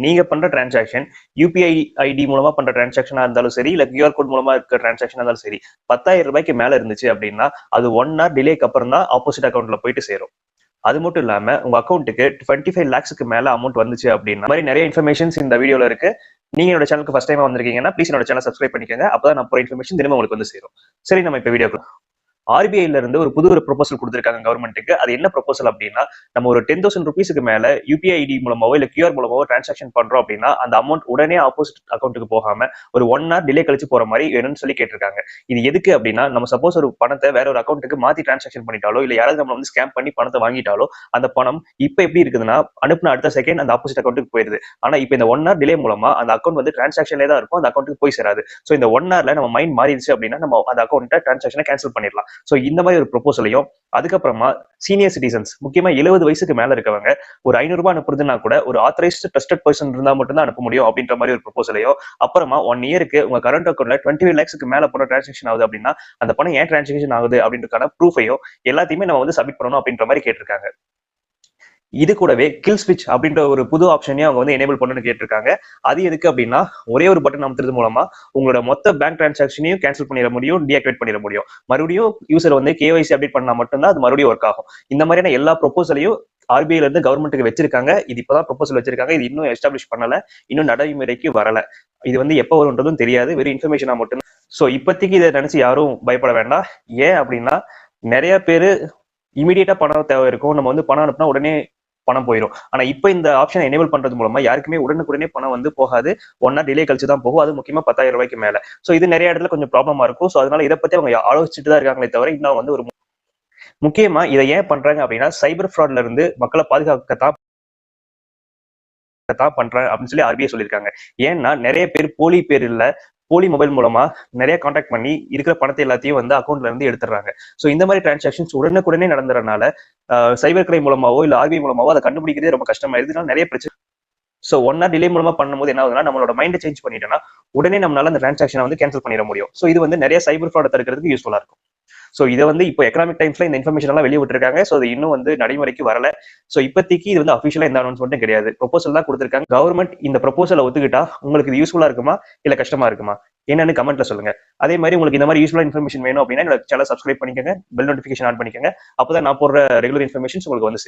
நீங்க பண்ற transaction UPI ID மூலமா பண்ற டிரான்சாக்ஷனா இருந்தாலும் சரி, இல்ல கியூஆர் கோட் மூலமா இருக்க டிரான்சாக்ஷனா இருந்தாலும் சரி, 10,000 ரூபாய்க்கு மேல இருந்துச்சு அப்படின்னா அது 1 hour டிலேக்கு அப்புறம் தான் ஆப்போசிட் அக்கௌண்ட்ல போயிட்டு சேரும். அது மட்டும் இல்லாம உங்க அக்கௌண்ட்டுக்கு 25 lakhsக்கு மேல அமௌண்ட் வந்துச்சு அப்படின்னா, இந்த மாதிரி நிறைய இன்ஃபர்மேஷன்ஸ் இந்த வீடியோல இருக்கு. நீங்க என்னோட சேனலுக்கு ஃபர்ஸ்ட் டைமா வந்திருக்கீங்கன்னா ப்ளீஸ் என்னோட சேனல் சப்ஸ்கிரைப் பண்ணிக்கோங்க. அப்பதான் நான் போற இன்ஃபர்மேஷன் தினமும் உங்களுக்கு வந்து சேரும். சரி, நம்ம இப்ப வீடியோக்கு ஆர்பிஐல இருந்து ஒரு புது ப்ரொபோசல் கொடுத்திருக்காங்க கவர்மெண்ட்டுக்கு. அது என்ன ப்ரொபோசல் அப்படின்னா, நம்ம ஒரு 10,000 ருபீஸ்க்கு மேல யூபிஐ ஐடி மூலமாவோ இல்ல கியூஆர் மூலமாவோ டிரான்சாக்ஷன் பண்றோம் அப்படின்னா அந்த அமௌண்ட் உடனே ஆப்போசிட் அக்கௌண்ட்டுக்கு போகாம ஒரு 1 hour டிலே கழிச்சு போற மாதிரி வேணும்னு சொல்லி கேட்டிருக்காங்க. இது எதுக்கு அப்படின்னா, நம்ம சப்போஸ் ஒரு பணத்தை வேற ஒரு அக்கௌண்ட்டுக்கு மாத்தி டிரான்சாக்ஷன் பண்ணிட்டாலோ இல்ல யாராவது நம்ம வந்து ஸ்கேம் பண்ணி பணத்தை வாங்கிட்டாலோ அந்த பணம் இப்ப எப்படி இருக்குதுன்னா அனுப்புன அடுத்த செகண்ட் அந்த ஆப்போசிட் அக்கௌண்ட்டுக்கு போயிருது. ஆனா இப்ப இந்த 1 hour டிலே மூலமா அந்த அக்கௌண்ட் வந்து டிரான்சாக்ஷன்லேயே தான் இருக்கும், அந்த அக்கௌண்ட்டுக்கு போய் சேராது. ஸோ இந்த 1 hourல நம்ம மைண்ட் மாறிடுச்சு அப்படின்னா நம்ம அந்த அக்கௌண்ட்டை டிரான்சாக்ஷனை கேன்சல் பண்ணிடலாம். ஸோ இந்த மாதிரி ஒரு ப்ரொபோசலையும், அதுக்கப்புறமா சீனியர் சிட்டிசன்ஸ் முக்கியமா 70 வயசுக்கு மேல இருக்கவங்க ஒரு 500 ரூபாய் அனுப்புறதுன்னா கூட ஒரு ஆத்தரைஸ்ட் ட்ரஸ்டட் பர்சன் இருந்தா மட்டும் தான் அனுப்ப முடியும் அப்படின்ற மாதிரி ஒரு ப்ரொபோசலையும், அப்புறமா 1 yearக்கு உங்க கரண்ட் அக்கௌண்ட்ல 25 lakhsக்கு மேல போன டிரான்சாக்ஷன் ஆகுது அப்படின்னா அந்த பணம் ஏன் டிரான்சாக்ஷன் ஆகுது அப்படின்றதுக்கான ப்ரூஃபையும் எல்லாத்தையுமே நம்ம வந்து சப்மிட் பண்ணணும் அப்படின்ற மாதிரி கேட்டிருக்காங்க. இது கூடவே கில் ஸ்விட்ச் அப்படின்ற ஒரு புது ஆப்ஷனையும் அவங்க வந்து எனேபிள் பண்ணணும்னு கேட்டிருக்காங்க. அது எதுக்கு அப்படின்னா, ஒரே ஒரு பட்டன் அமுத்துறது மூலமா உங்களோட மொத்த பேங்க் டிரான்சாக்ஷனையும் கேன்சல் பண்ணிட முடியும், டீஆக்டிவேட் பண்ணிட முடியும். மறுபடியும் யூசர் வந்து கேஒய்சி அப்டேட் பண்ணா மட்டும்தான் அது மறுபடியும் ஒர்க் ஆகும். இந்த மாதிரியான எல்லா ப்ரொபோசலையும் ஆர்பிஐல இருந்து கவர்மெண்ட்டுக்கு வச்சிருக்காங்க. இது இப்பதான் ப்ரொபோசல் வச்சிருக்காங்க. இது இன்னும் எஸ்டாப்ளிஷ் பண்ணல, இன்னும் நடைமுறைக்கு வரல. இது வந்து எப்ப வரும்ன்றதும் தெரியாது, வெறும் இன்ஃபர்மேஷனா மட்டும். சோ இப்போதைக்கு இதை நினைச்சு யாரும் பயப்பட வேண்டாம். ஏன் அப்படின்னா, நிறைய பேரு இமீடியட்டா பணம் தேவை இருக்கும், நம்ம வந்து பணம் அனுப்புனா உடனே பணம் போயிடும். ஆனா இப்ப இந்த ஆப்ஷனை எனேபிள் பண்றது மூலமா யாருக்குமே உடனுக்குடனே பணம் வந்து போகாது, 1 hour டிலே கழிச்சு தான் போகும். அது முக்கியமா 10,000 ரூபாய்க்கு மேல. சோ இது நிறைய இடத்துல கொஞ்சம் ப்ராப்ளமா இருக்கும். சோ அதனால இதை பத்தி அவங்க ஆலோசிச்சுட்டு தான் இருக்காங்களே தவிர இன்னும் வந்து ஒரு முக்கியமா இதை ஏன் பண்றாங்க அப்படின்னா, சைபர் ஃப்ராட்ல இருந்து மக்களை பாதுகாக்கத்தான் பண்றேன் அப்படின்னு சொல்லி ஆர்பிஐ சொல்லியிருக்காங்க. ஏன்னா நிறைய பேர் போலி மொபைல் மூலமா நிறைய கான்டாக்ட் பண்ணி இருக்கிற பணத்தை எல்லாத்தையும் வந்து அக்கௌண்ட்ல இருந்து எடுத்துறாங்க. சோ இந்த மாதிரி டிரான்சாக்ஷன்ஸ் உடனுக்குடனே நடந்துறதுனால சைபர் கிரைம் மூலமாவோ இல்ல ஆர்பிஐ மூலமாவோ அதை கண்டுபிடிக்கிறதே ரொம்ப கஷ்டமாயிருது. இதனால நிறைய பிரச்சனை. சோ 1 hour டிலே மூலமா பண்ணும்போது என்ன ஆகுதுன்னா, நம்மளோட மைண்டை சேஞ்ச் பண்ணிட்டோம்னா உடனே நம்மளால அந்த டிரான்சாக்ஷனை வந்து கேன்சல் பண்ணிட முடியும். சோ இது வந்து நிறைய சைபர் ஃப்ராட் தடுக்கிறதுக்கு யூஸ்ஃபுல்லா இருக்கும். சோ இதை வந்து இப்போ எக்கனாமிக் டைம்ஸ்ல இந்த இன்ஃபர்மேஷன் எல்லாம் வெளியே விட்டுருக்காங்க. சோ அது இன்னும் வந்து நடைமுறைக்கு வரல. சோ இப்போதைக்கு இது வந்து அபிஷியலா எந்த அனௌன்ஸ்மெண்ட்டும் கிடையாது, ப்ரொபோசல் தான் கொடுத்திருக்காங்க. கவர்மெண்ட் இந்த ப்ரொபோசலை ஒத்துக்கிட்டா உங்களுக்கு இது யூஸ்ஃபுல்லா இருக்குமா இல்ல கஷ்டமா இருக்குமா என்னன்னு கமெண்ட்ல சொல்லுங்க. அதே மாதிரி உங்களுக்கு இந்த மாதிரி யூஸ்ஃபுல்லா இன்ஃபர்மேஷன் வேணும் அப்படின்னா என்னோட சேனல் சப்ஸ்கிரைப் பண்ணிக்கோங்க, பெல் நோட்டிஃபிகேஷன் ஆன் பண்ணிக்கோங்க. அப்பதான் நான் போடுற ரெகுலர் இன்ஃபர்மேஷன்ஸ் உங்களுக்கு வந்து